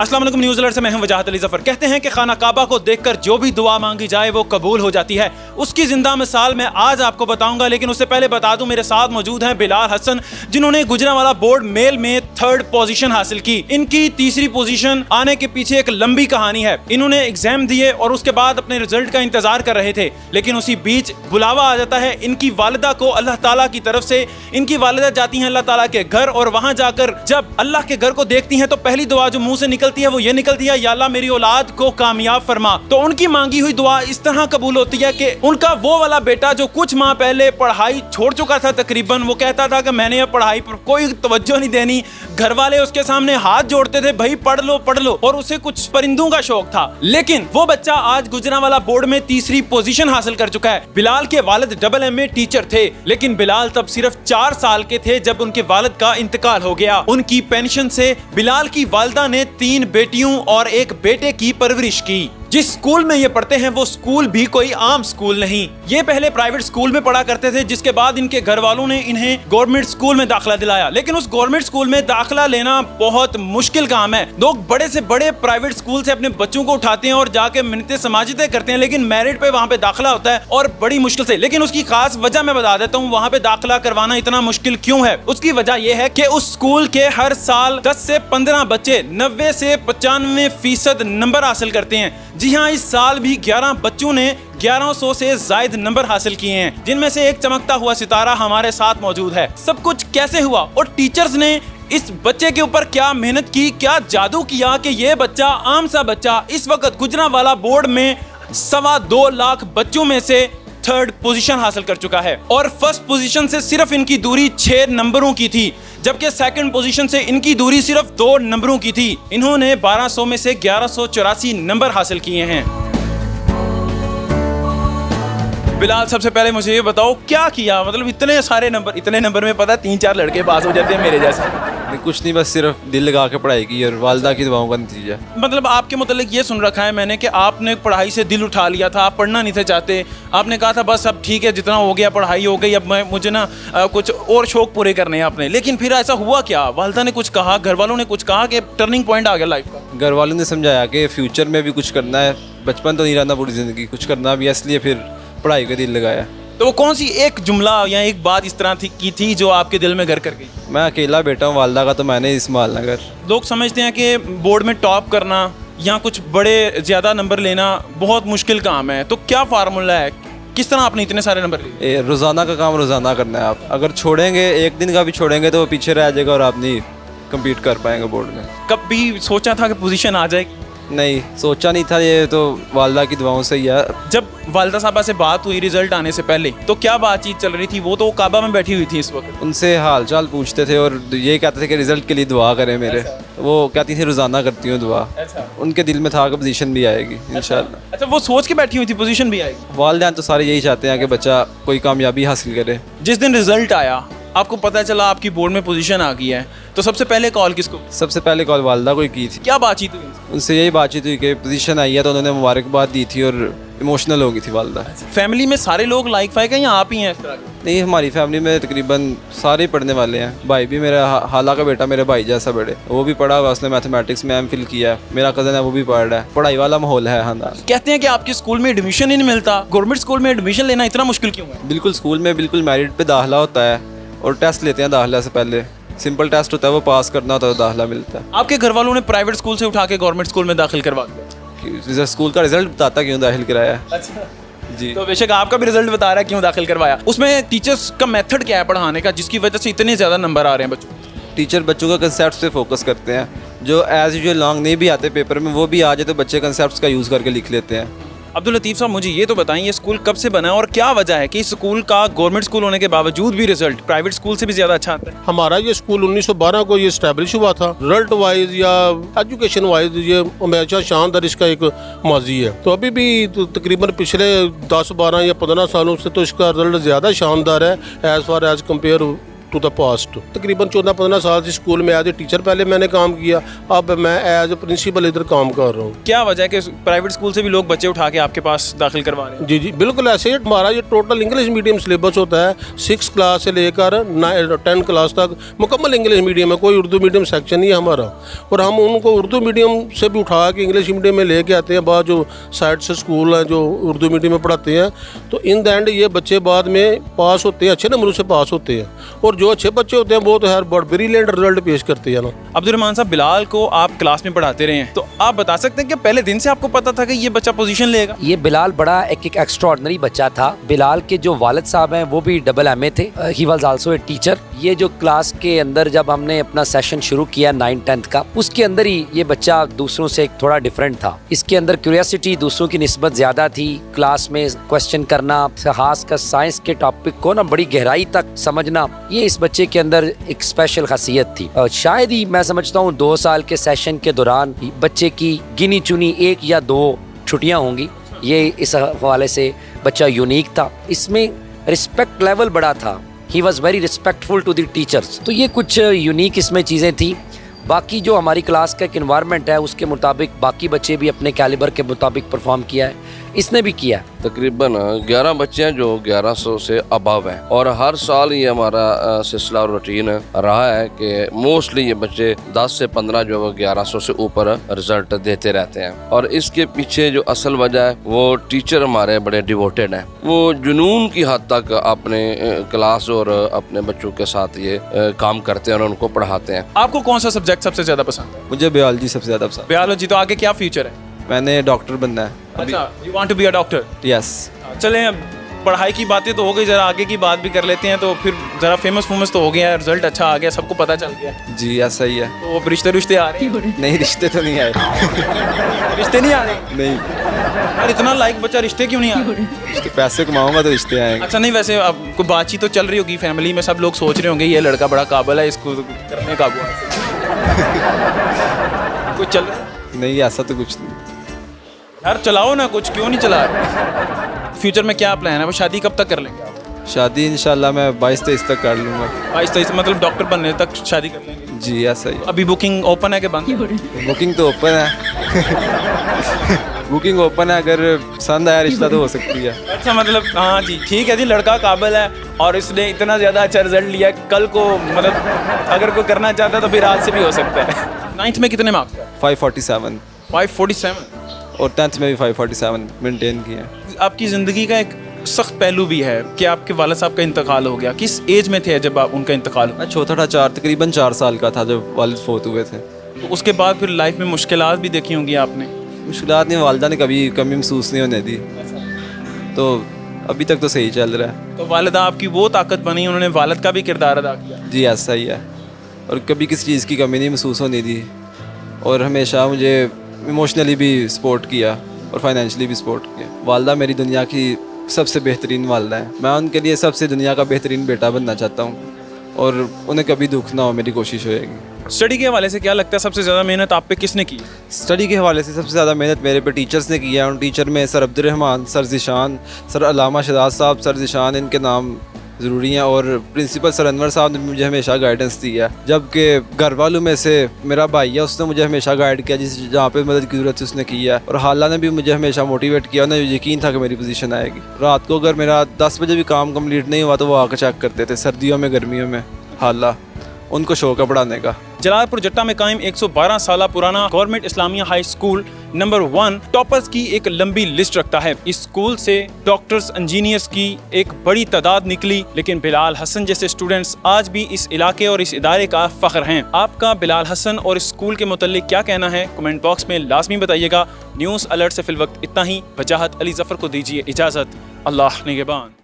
अस्सलाम वालेकुम, news alert से मैं हूं वजाहत अली ज़फ़र। कहते हैं कि खाना काबा को देखकर जो भी दुआ मांगी जाए वो कबूल हो जाती है। उसकी जिंदा मिसाल मैं आज आपको बताऊंगा, लेकिन उससे पहले बता दूं मेरे साथ मौजूद हैं बिलाल हसन, जिन्होंने गुजरांवाला बोर्ड मेल में 3rd पोजीशन हासिल की। इनकी तीसरी पोजीशन आने के पीछे एक लंबी कहानी है। इन्होंने एग्जाम दिए और उसके बाद अपने रिजल्ट का इंतजार कर रहे थे, लेकिन उसी बीच बुलावा आ जाता है इनकी वालिदा को अल्लाह ताला की तरफ से। इनकी वालिदा जाती हैं अल्लाह ताला के घर और वहां जाकर जब अल्लाह के घर को देखती हैं तो पहली दुआ जो मुंह से निकलती है वो ये निकलती है, या अल्लाह मेरी औलाद को कामयाब फरमा। तो उनकी मांगी हुई दुआ इस तरह कबूल होती है कि उनका वो वाला बेटा जो कुछ माह पहले पढ़ाई छोड़ चुका था तकरीबन, वो कहता था कि मैंने अब पढ़ाई पर कोई तवज्जो नहीं देनी, घर वाले उसके सामने हाथ जोड़ते थे, भाई पढ़ लो, और उसे कुछ परिंदों का शौक था। लेकिन वो बच्चा आज गुजरांवाला बोर्ड में तीसरी पोजीशन हासिल कर चुका है। बिलाल के वालिद AA टीचर थे, लेकिन बिलाल तब सिर्फ 4 साल के थे जब उनके वालिद का इंतकाल हो गया। उनकी पेंशन से बिलाल की वालिदा ने 3 बेटियों और 1 बेटे की परवरिश की। जिस स्कूल में ये पढ़ते हैं वो स्कूल भी कोई आम स्कूल नहीं, ये पहले प्राइवेट स्कूल में पढ़ा करते थे, जिसके बाद इनके घर वालों ने इन्हें गवर्नमेंट स्कूल में दाखिला दिलाया। लेकिन उस गवर्नमेंट स्कूल में दाखिला लेना बहुत मुश्किल काम है। लोग बड़े से बड़े प्राइवेट स्कूल से अपने बच्चों को उठाते हैं और जाके मिन्नतें समाजितें करते हैं, लेकिन मेरिट पे वहाँ पे दाखिला होता है और बड़ी मुश्किल से। लेकिन उसकी खास वजह मैं बता देता हूँ, वहाँ पे दाखिला करवाना इतना मुश्किल क्यों है। उसकी वजह यह है कि उस स्कूल के हर साल 10 से 15 बच्चे 90 से 95% नंबर हासिल करते हैं। जी हाँ, इस साल भी 11 बच्चों ने 1100 से ज्यादा नंबर हासिल किए हैं, जिनमें से एक चमकता हुआ सितारा हमारे साथ मौजूद है। सब कुछ कैसे हुआ और टीचर्स ने इस बच्चे के ऊपर क्या मेहनत की, क्या जादू किया कि ये बच्चा, आम सा बच्चा, इस वक्त गुजरांवाला बोर्ड में 2.25 लाख बच्चों में से 3rd पोजीशन हासिल कर चुका है। और फर्स्ट पोजीशन से सिर्फ इनकी दूरी 6 नंबरों की थी, जबकि 2nd पोजीशन से इनकी दूरी सिर्फ 2 नंबरों की थी। इन्होंने 1200 में से 1184 नंबर हासिल किए हैं। बिलाल, सबसे पहले मुझे ये बताओ क्या किया, मतलब इतने नंबर में पता 3-4 लड़के पास हो जाते हैं मेरे जैसे। कुछ नहीं, बस सिर्फ दिल लगा के पढ़ाई की और वालिदा की दुआओं का नतीजा। मतलब आपके मुतालिक ये सुन रखा है मैंने कि आपने पढ़ाई से दिल उठा लिया था, आप पढ़ना नहीं थे चाहते, आपने कहा था बस अब ठीक है, जितना हो गया पढ़ाई हो गई, अब मुझे ना कुछ और शौक पूरे करने हैं आपने। लेकिन फिर ऐसा हुआ क्या, वालिदा ने कुछ कहा, घर वालों ने कुछ कहा कि टर्निंग पॉइंट आ गया लाइफ का? घर वालों ने समझाया कि फ्यूचर में भी कुछ करना है, बचपन तो नहीं रहना, पूरी ज़िंदगी कुछ करना भी है, इसलिए फिर पढ़ाई का दिल लगाया। तो वो कौन सी एक जुमला या एक बात इस तरह की थी जो आपके दिल में घर कर गई? मैं अकेला बेटा हूँ वालिदा का, तो मैंने संभालना घर। लोग समझते हैं कि बोर्ड में टॉप करना या कुछ बड़े ज़्यादा नंबर लेना बहुत मुश्किल काम है, तो क्या फार्मूला है, किस तरह आपने इतने सारे नंबर लिए? रोज़ाना का काम रोज़ाना करना है। आप अगर छोड़ेंगे, एक दिन का भी छोड़ेंगे तो वो पीछे रह जाएगा और आप नहीं कम्पीट कर पाएंगे बोर्ड में। कभी सोचा था कि पोजीशन आ जाएगी? नहीं, सोचा नहीं था, ये तो वालिदा की दुआओं से ही है। जब वालिदा साहबा से बात हुई रिजल्ट आने से पहले, तो क्या बातचीत चल रही थी? वो तो काबा में बैठी हुई थी इस वक्त। उनसे हाल चाल पूछते थे और ये कहते थे कि रिजल्ट के लिए दुआ करें मेरे। वो कहती थी रोज़ाना करती हूँ दुआ। उनके दिल में था कि पोजीशन भी आएगी इंशाल्लाह। अच्छा, वो सोच के बैठी हुई थी पोजीशन भी आएगी? वालिदैन तो सारे यही चाहते हैं कि बच्चा कोई कामयाबी हासिल करे। जिस दिन रिजल्ट आया, आपको पता चला आपकी बोर्ड में पोजीशन आ गई है, तो सबसे पहले कॉल किसको? सबसे पहले कॉल वालिदा को ही की थी। क्या बातचीत हुई? उनसे यही बातचीत हुई कि पोजीशन आई है, तो उन्होंने मुबारकबाद दी थी और इमोशनल हो गई थी वालिदा। फैमिली में सारे लोग लाइक फाइक हैं या आप ही हैं इस तरह के? नहीं, हमारी फैमिली में तकरीबन सारे पढ़ने वाले हैं। भाई भी मेरा हाला का बेटा मेरे भाई जैसा बड़े, वो भी पढ़ा हुआ, उसने मैथमेटिक्स में MPhil किया है। मेरा कज़न है वो भी पढ़ रहा है। पढ़ाई वाला माहौल है खानदान। कहते हैं कि आपके स्कूल में एडमिशन ही नहीं मिलता, गवर्नमेंट स्कूल में एडमिशन लेना इतना मुश्किल क्यों है? बिल्कुल, स्कूल में बिल्कुल मेरिट पे दाखिला होता है और टेस्ट लेते हैं दाखिला से पहले। सिंपल टेस्ट होता है, वो पास करना होता है तो दाखिला मिलता है। आपके घर वालों ने प्राइवेट स्कूल से उठा के गवर्नमेंट स्कूल में दाखिल करवा दिया? स्कूल का रिजल्ट बताता क्यों दाखिल कराया। अच्छा जी, तो बेशक आपका भी रिजल्ट बता रहा है क्यों दाखिल करवाया। उसमें टीचर्स का मेथड क्या है पढ़ाने का, जिसकी वजह से इतने ज़्यादा नंबर आ रहे हैं बच्चों? टीचर बच्चों का कंसेप्ट पे फोकस करते हैं, जो एज यूजुअल लॉन्ग नहीं भी आते पेपर में, वो भी आ जाए तो बच्चे कंसेप्ट का यूज़ करके लिख लेते हैं। अब्दुल लतीफ़ साहब, मुझे ये तो बताएं, ये स्कूल कब से बना है और क्या वजह है कि इस स्कूल का गवर्नमेंट स्कूल होने के बावजूद भी रिजल्ट प्राइवेट स्कूल से भी ज़्यादा अच्छा आता है? हमारा ये स्कूल 1912 को ये इस्टेब्लिश हुआ था। रिजल्ट वाइज या एजुकेशन वाइज ये हमेशा शानदार इसका एक माजी है। तो अभी भी तो तकरीबन पिछले 10, 12 या 15 सालों से तो इसका रिजल्ट ज़्यादा शानदार है as far as compare to the past. تقریباً 14-15 سال سے اسکول میں ایز اے ٹیچر پہلے میں نے کام کیا, اب میں ایز اے پرنسپل ادھر کام کر رہا ہوں. کیا وجہ ہے کہ پرائیویٹ اسکول سے بھی لوگ بچے اٹھا کے آپ کے پاس داخل کروا رہے ہیں؟ جی جی بالکل ایسے ہی. ہمارا یہ ٹوٹل انگلش میڈیم سلیبس ہوتا ہے 6 کلاس سے لے کر 10 کلاس تک مکمل انگلش میڈیم ہے, کوئی اردو میڈیم سیکشن نہیں ہے ہمارا. اور ہم ان کو اردو میڈیم سے بھی اٹھا کے انگلش میڈیم میں لے کے آتے ہیں. بعض جو سائڈ سے اسکول ہیں جو اردو میڈیم میں پڑھاتے ہیں, تو ان دا اینڈ یہ بچے بعد میں پاس ہوتے ہیں, اچھے نمبروں سے پاس ہوتے ہیں. اور جو اچھے بچے ہوتے ہیں وہ تو ہر بریلینٹ رزلٹ پیش کرتے ہیں نا. عبدالرحمان صاحب, بلال کو آپ کلاس میں پڑھاتے رہے ہیں, تو آپ بتا سکتے ہیں کہ پہلے دن سے آپ کو پتا تھا کہ یہ بچہ پوزیشن لے گا؟ یہ بلال بڑا ایک ایکسٹراڈنری بچہ تھا. بلال کے جو والد صاحب ہیں وہ بھی ڈبل ایم اے تھے. He was also a teacher. یہ جو کلاس کے اندر جب ہم نے اپنا سیشن شروع کیا 9-10 کا, اس کے اندر ہی یہ بچہ دوسروں سے تھوڑا ڈفرینٹ تھا. اس کے اندر کیوریاسٹی دوسروں کی نسبت زیادہ تھی. کلاس میں کوسچن کرنا, خاص کر سائنس کے ٹاپک کو نا بڑی گہرائی تک سمجھنا, یہ اس بچے کے اندر ایک اسپیشل خاصیت تھی. شاید ہی میں سمجھتا ہوں 2 سال کے سیشن کے دوران بچے کی گنی چنی 1 یا 2 چھٹیاں ہوں گی. یہ اس حوالے سے بچہ یونیک تھا. اس میں رسپیکٹ لیول بڑا تھا. He was very respectful to the teachers. تو یہ کچھ یونیک اس میں چیزیں تھیں. باقی جو ہماری کلاس کا ایک انوائرمنٹ ہے اس کے مطابق باقی بچے بھی اپنے کیلیبر کے مطابق پرفارم کیا ہے, اس نے بھی کیا ہے. تقریباً 11 بچے ہیں جو 1100 سے ابو ہیں, اور ہر سال یہ ہمارا سلسلہ اور روٹین رہا ہے کہ موسٹلی یہ بچے 10 سے 15 جو 1100 سے اوپر رزلٹ دیتے رہتے ہیں. اور اس کے پیچھے جو اصل وجہ ہے وہ ٹیچر ہمارے بڑے ڈیووٹیڈ ہیں. وہ جنون کی حد تک اپنے کلاس اور اپنے بچوں کے ساتھ یہ کام کرتے ہیں اور ان کو پڑھاتے ہیں. آپ کو کون سا سبجیکٹ سب سے زیادہ پسند ہے؟ مجھے بیالوجی سب سے زیادہ پسند. بیالوجی. تو آگے کیا فیوچر ہے؟ میں نے ڈاکٹر بننا ہے. اچھا, you want to be a doctor. Yes. چلیں, اب پڑھائی کی باتیں تو ہو گئی, ذرا آگے کی بات بھی کر لیتے ہیں. تو پھر ذرا فیمس تو ہو گیا ہے, رزلٹ اچھا آ گیا, سب کو پتہ چل گیا. جی ایسا ہی ہے. تو اب رشتے آ رہے ہیں؟ نہیں, رشتے تو نہیں آئے. رشتے نہیں آ رہے؟ نہیں. اور اتنا لائک بچہ, رشتے کیوں نہیں آ رہے؟ رشتے پیسے کماؤں گا تو رشتے آئیں گے. اچھا, نہیں ویسے اب کوئی بات چیت تو چل رہی ہوگی فیملی میں, سب لوگ سوچ رہے ہوں گے یہ لڑکا بڑا قابل ہے, اس کو کرنے کا کچھ چل رہا ہے؟ نہیں ایسا تو کچھ نہیں. یار چلاؤ نا کچھ, کیوں نہیں چلا رہے؟ فیوچر میں کیا پلان ہے؟ وہ شادی کب تک کر لیں گے آپ؟ شادی انشاءاللہ میں 22-23 تک کر لوں گا. 22-23 مطلب ڈاکٹر بننے تک شادی کر لیں گے؟ جی ایسا ہی. ابھی بکنگ اوپن ہے کہ بند؟ بکنگ تو اوپن ہے. بکنگ اوپن ہے, اگر پسند آیا رشتہ تو ہو سکتی ہے. اچھا, مطلب ہاں جی ٹھیک ہے جی, لڑکا قابل ہے اور اس نے اتنا زیادہ اچھا رزلٹ لیا ہے, کل کو مطلب اگر کوئی کرنا چاہتا ہے تو پھر آج سے بھی ہو سکتا ہے. 9th میں کتنے مارکس؟ 547. 547. اور 10th میں بھی 547 مینٹین کیا. آپ کی زندگی کا ایک سخت پہلو بھی ہے کہ آپ کے والد صاحب کا انتقال ہو گیا. کس ایج میں تھے جب آپ ان کا انتقال ہوا؟ میں چھوٹا تھا, تقریباً 4 سال کا تھا جب والد فوت ہوئے تھے. اس کے بعد پھر لائف میں مشکلات بھی دیکھی ہوں گی آپ نے؟ مشکلات نہیں, والدہ نے کبھی کمی محسوس نہیں ہونے دی, تو ابھی تک تو صحیح چل رہا ہے. تو والدہ آپ کی وہ طاقت بنی, انہوں نے والد کا بھی کردار ادا کیا؟ جی ایسا ہی ہے, اور کبھی کسی چیز کی کمی نہیں محسوس ہونے دی, اور ہمیشہ مجھے ایموشنلی بھی سپورٹ کیا اور فائنینشلی بھی سپورٹ کیا. والدہ میری دنیا کی سب سے بہترین والدہ ہیں. میں ان کے لیے سب سے دنیا کا بہترین بیٹا بننا چاہتا ہوں, اور انہیں کبھی دکھ نہ ہو, میری کوشش ہوئے گی. اسٹڈی کے حوالے سے کیا لگتا ہے سب سے زیادہ محنت آپ پہ کس نے کی؟ اسٹڈی کے حوالے سے سب سے زیادہ محنت میرے پہ ٹیچرز نے کی ہے. ان ٹیچر میں سر عبدالرحمان, سر ذیشان, سر علامہ شہزاد صاحب, سر ذیشان, ان کے نام ضروری ہیں. اور پرنسپل سر انور صاحب نے مجھے ہمیشہ گائیڈنس دی ہے. جبکہ گھر والوں میں سے میرا بھائی ہے, اس نے مجھے ہمیشہ گائیڈ کیا, جہاں پہ مدد کی ضرورت ہے اس نے کی ہے. اور حالہ نے بھی مجھے ہمیشہ موٹیویٹ کیا, انہیں یقین تھا کہ میری پوزیشن آئے گی. رات کو اگر میرا 10 بجے بھی کام کمپلیٹ نہیں ہوا تو وہ آ کے چیک کرتے تھے, سردیوں میں گرمیوں میں. حالہ ان کو شوق ہے پڑھانے کا. جلال پور جٹا میں قائم 112 سالہ پرانا گورنمنٹ اسلامیہ ہائی اسکول نمبر 1 ٹاپرز کی ایک لمبی لسٹ رکھتا ہے. اس اسکول سے ڈاکٹرز, انجینئرز کی ایک بڑی تعداد نکلی, لیکن بلال حسن جیسے اسٹوڈنٹس آج بھی اس علاقے اور اس ادارے کا فخر ہیں. آپ کا بلال حسن اور اس اسکول کے متعلق کیا کہنا ہے کمنٹ باکس میں لازمی بتائیے گا. نیوز الرٹ سے فی الوقت اتنا ہی. وجاہت علی ظفر کو دیجیے اجازت. اللہ نگہبان.